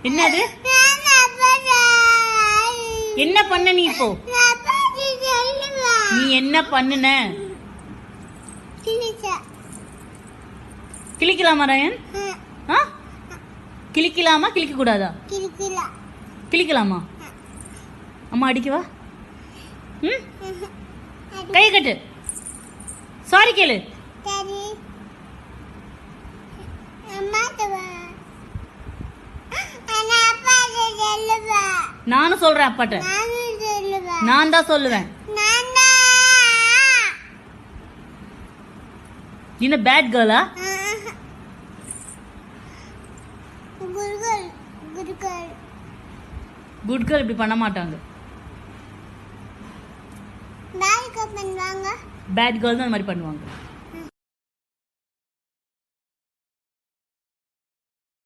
என்னது? என்ன பண்ண நீ இப்போ? நீ என்ன பண்ணுன? கிளிக்கலாமா ரயன்? கிளிக்கலாமா கிளிக்க கூடாதா? கிளிக்கலாமா? அம்மா அடிக்கவா? கை கட்டு. சாரி கேளு. நானும் சொல்றேன் அப்பாட்ட. நான் தான் சொல்லுவேன். என்ன பேட் கேர்ளா? குட் கேர்ள் இப்படி பண்ண மாட்டாங்க. பேட் கேர்ள் தான் அந்த மாதிரி பண்ணுவாங்க.